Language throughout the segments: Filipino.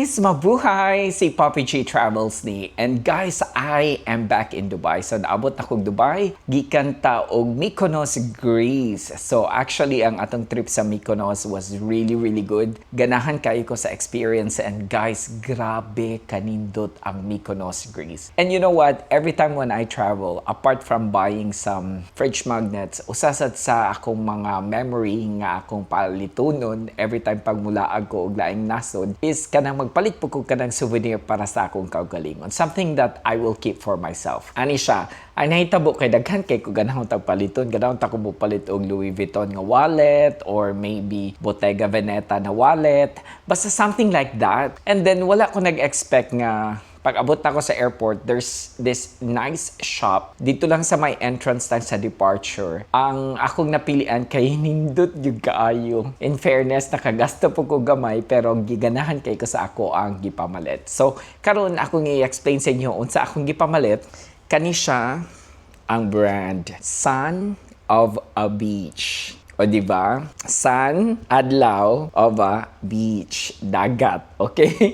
guys! Mabuhay! Si Poppy G Travels ni. And guys, I am back in Dubai. So naabot na kong Dubai, gikan ta og Mykonos, Greece. So actually, ang atong trip sa Mykonos was really good. Ganahan kayo ko sa experience. And guys, grabe kanindot ang Mykonos, Greece. And you know what? Every time when I travel, apart from buying some fridge magnets, usasad sa akong mga memory nga akong palitunon every time pagmulaag ko og laing nasod is kanang magpalit po ko kanang souvenir para sa akong kaugalingon. Something that I will keep for myself. Ani siya, ay nahitabo kay daghan kay ko ganahon tagpaliton, ganahon ta ko mopalit og Louis Vuitton nga wallet or maybe Bottega Veneta na wallet. Basta something like that. And then wala ko nag-expect nga pag-abot na ako sa airport, there's this nice shop. Dito lang sa may entrance lang sa departure. Ang akong napilian kay nindot yung kaayo. In fairness, nakagasto po ko gamay pero giganahan kay ko sa ako ang gipamalit. So, karon akong i-explain sa inyo unsa akong gipamalit. Kani siya ang brand Sun of a Beach. O diba? Sun, adlaw, of a beach, dagat. Okay?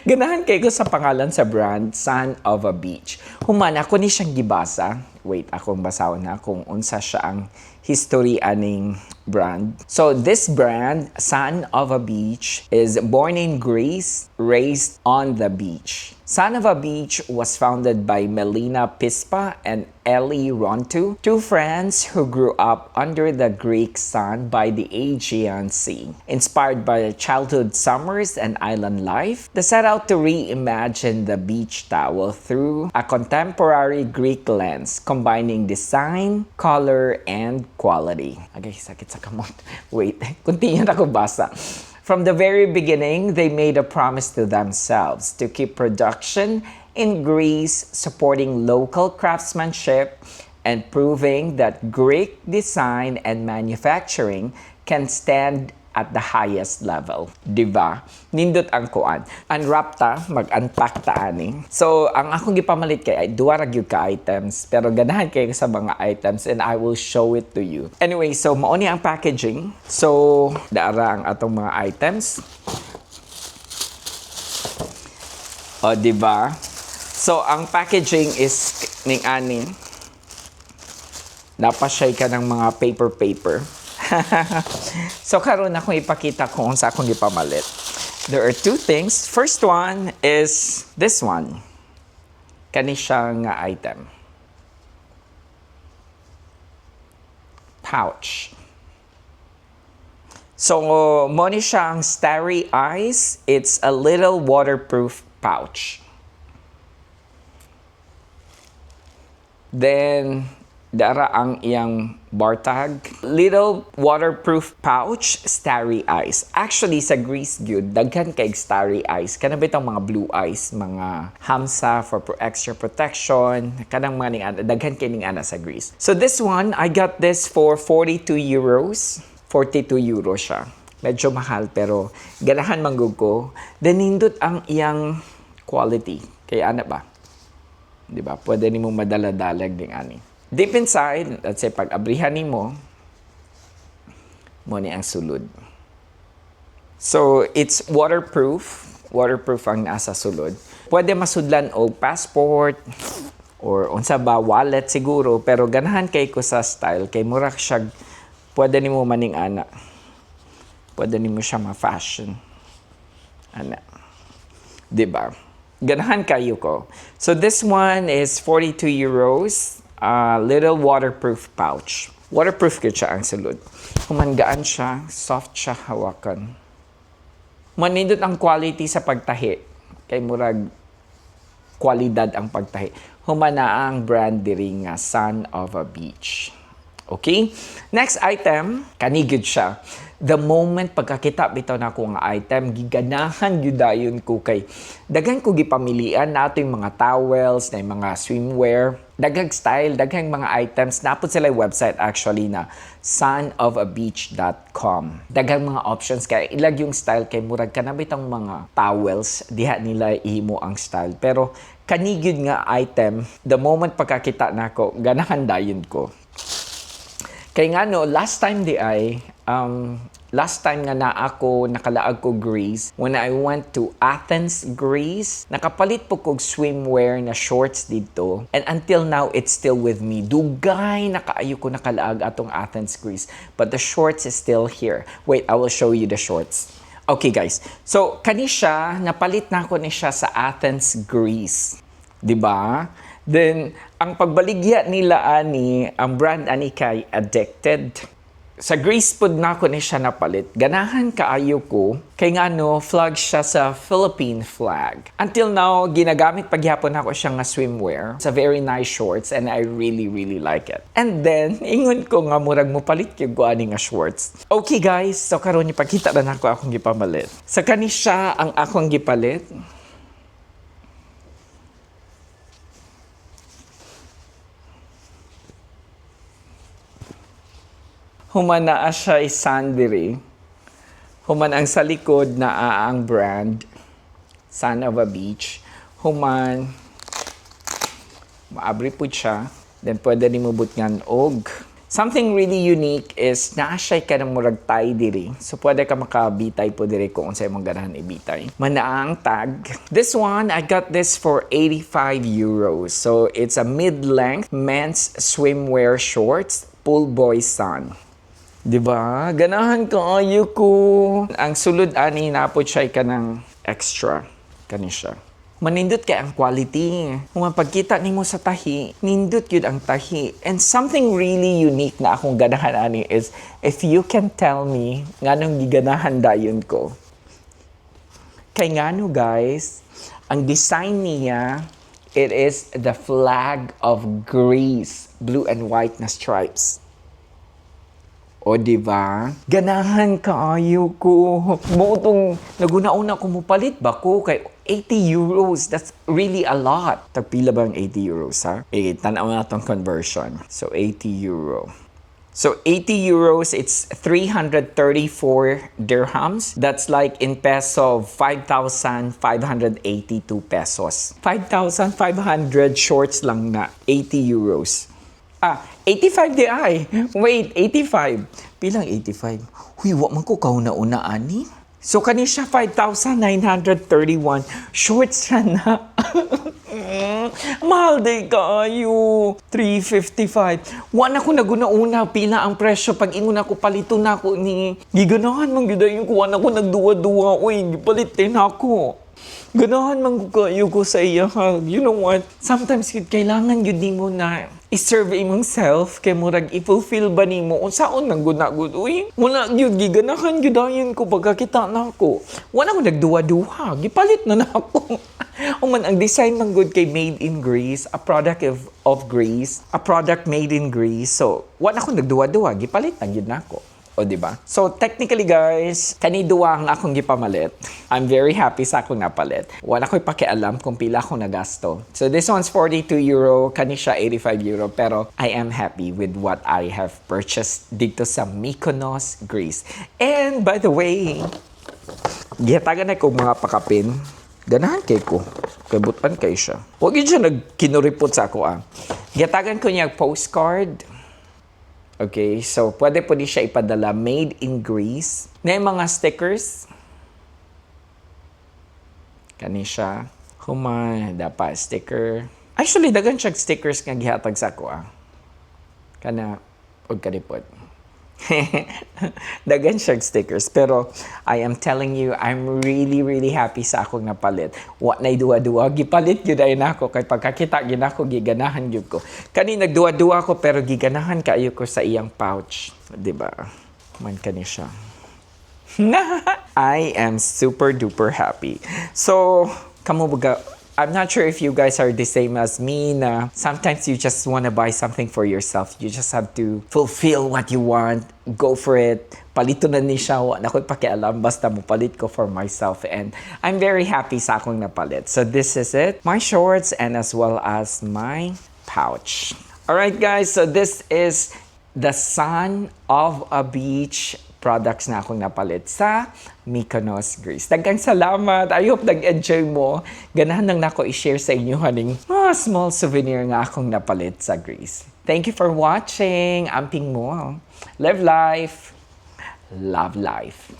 Ganahan kayo sa pangalan sa brand, Sun of a Beach. Human, ako ni siyang gibasa. Wait, akong basahon na kung unsa siya ang history aning brand. So this brand, Sun of a Beach, is born in Greece, raised on the beach. Sun of a Beach was founded by Melina Pispa and Ellie Rontu, two friends who grew up under the Greek sun by the Aegean Sea. Inspired by childhood summers and island life, they set out to reimagine the beach towel through a contemporary Greek lens, combining design, color, and quality. Okay, sakit sa kamot. Wait, continue na ko basa. From the very beginning, they made a promise to themselves to keep production in Greece, supporting local craftsmanship and proving that Greek design and manufacturing can stand at the highest level. Diba? Nindot ang kuan. Unwrap ta, mag-unpack ta ani. So, ang akong gipamalit kay duwa ra gyud ka items, pero ganahan kay sa mga items and I will show it to you. Anyway, so mao ni ang packaging. So, daara ang atong mga items. O, diba? So, ang packaging is ning ani. Napasay ka ng mga paper. So karon akong ipakita kung sa akong gipamalit. There are two things. First one is this one. Kani siya nga item. Pouch. So mo ni siya ang Starry Eyes. It's a little waterproof pouch. Then dara ang iyang bar tag. Little waterproof pouch, Starry Eyes. Actually, sa Greece gyud daghan kay Starry Eyes. Kana bitang mga blue eyes, mga hamsa for extra protection. Kanang mga ning daghan kay ning ana sa Greece. So this one, I got this for 42 euros. 42 euros siya. Medyo mahal pero ganahan manggug ko. Then nindot ang iyang quality. Kaya ana ba? Di ba? Pwede nimo madala-dalag ding ani. Deep inside, let's say, pag abrihan mo ni ang sulod. So, it's waterproof. Waterproof ang nasa sulod. Pwede masudlan o passport or unsa ba, wallet siguro. Pero ganahan kay ko sa style. Kay murag siya, pwede nimo maning ana. Pwede nimo siya ma-fashion. Ana. Diba? Ganahan kayo ko. So, this one is 42 euros. Little waterproof pouch. Waterproof gid siya ang sulod. Humanggaan siya, soft siya hawakan. Manindot ang quality sa pagtahi. Kay murag kwalidad ang pagtahi. Humana ang brand diri nga Sun of a Beach. Okay? Next item, kanigid siya. The moment pagkakita bitaw na ko nga item, giganahan gyudayon ko kay daghan ko gipamilian nato yung mga towels, na yung mga swimwear, daghang style, daghang mga items. Napod sila yung website actually na sunofabeach.com. Daghang mga options kay ilag yung style kay murag ka na bitang mga towels, diha nila ihimo ang style. Pero kanigid nga item, the moment pagkakita nako, ganahan dayon ko. Kay nga no, last time di ay last time nga na ako nakalaag ko Greece, when I went to Athens, Greece, nakapalit po kog swimwear na shorts dito. And until now, it's still with me. Dugay nakaayo ko nakalaag atong Athens, Greece. But the shorts is still here. Wait, I will show you the shorts. Okay guys, so kani siya, napalit na ko ni siya sa Athens, Greece. 'Di ba? Then, ang pagbaligya nila ani, ang brand ani kay Addicted. Sa Greece pod na ko ni siya napalit. Ganahan kaayo ko kay ngano flag siya sa Philippine flag. Until now, ginagamit pagyapon ako siya nga swimwear. It's a very nice shorts and I really like it. And then, ingon ko nga murag mo palit yung ani nga shorts. Okay guys, so karon ni pakita na nako akong gipamalit. Sa kani siya ang akong gipalit. Human na siya sandiri. Human ang sa likod na ang brand. Son of a Beach. Human, maabri po siya. Then pwede nimubot ngan og. Something really unique is naa siya ka ng murag tie diri. So pwede ka makabitay po diri kung unsay mong ganahan ibitay. Manaang tag. This one, I got this for 85 euros. So it's a mid-length men's swimwear shorts, Pool Boy Sun. Diba? Ganahan kaayo ko. Ang sulod ani napod siya ka ng extra. Kani siya. Manindot kay ang quality. Kung mapagkita nimo sa tahi, nindot yun ang tahi. And something really unique na akong ganahan ani is if you can tell me nganong giganahan dayon ko. Kay ngano guys, ang design niya, it is the flag of Greece. Blue and white na stripes. O diba? Ganahan kaayo ko. Mo itong naguna-una ko mo palit ba ko kay 80 euros. That's really a lot. Tagpila ba ang 80 euros ha? Tanaw na itong conversion. So 80 euro. So 80 euros, it's 334 dirhams. That's like in peso, 5,582 pesos. 5,500 shorts lang na 80 euros. 85 di ay. Wait, 85. Pilang 85? Huy, wak man ko kauna-una ani. So, kani siya 5,931. Shorts siya na. Mahal day kayo. 355. Wa na ko naguna-una. Pila ang presyo. Pag ingon ako, palito na ako ni. Giganahan mang gidayon ko. Wa na ko nagduwa-duwa. Uy, gipalitin ako. Ganahan man ko kayo ko sa iya. You know what? Sometimes kailangan yun di mo na i-serve imong self kay murag i-fulfill ba nimo unsaon nang guna-gud uy wala gyud giganahan gyud ayon ko pagkakita nako wala ko nagduwa-duha gipalit na nako man ang design man good kay made in Greece, a product of Greece, a product made in Greece, so wala ko nagduwa-duha gipalit na gyud nako. O, diba? So, technically, guys, kani duwa ang akong gipamalit. I'm very happy sa akong napalit. Wala ko'y pakialam kung pila akong nagasto. So, this one's 42 euro, kani siya 85 euro, pero I am happy with what I have purchased dito sa Mykonos, Greece. And, by the way, gihatagan na kong mga pakapin. Ganahan kay ko. Kabutan kay siya. Huwag yun siya nagkinuripot sa ako, Gihatagan ko niya postcard. Okay, so pwede po di siya ipadala made in Greece. Na yung mga stickers. Kani siya. Human, dapat sticker. Actually, dagan siya stickers nga gihatag sa ako, Kana, og kanipod. Dagan siya stickers. Pero, I am telling you, I'm really happy sa akong napalit. Wa na'y duwa-duwa. Gipalit yun ay nako. Kaya pagkakita yun ako, giganahan yun ko. Kani nagduwa-duwa ko, pero giganahan kayo ko sa iyang pouch. Diba? Man kani siya. I am super duper happy. So, kamo baga, I'm not sure if you guys are the same as me na sometimes you just want to buy something for yourself. You just have to fulfill what you want. Go for it. Palito na ni siya. Wala ko'y pakialam. Basta mo palit ko for myself. And I'm very happy sa akong napalit. So this is it. My shorts and as well as my pouch. Alright guys, so this is the Son of a Beach products na akong napalit sa Mykonos, Greece. Daghang salamat. I hope nag-enjoy mo. Ganahan lang nako i-share sa inyo haning small souvenir nga akong napalit sa Greece. Thank you for watching. Amping mo. Live life. love life.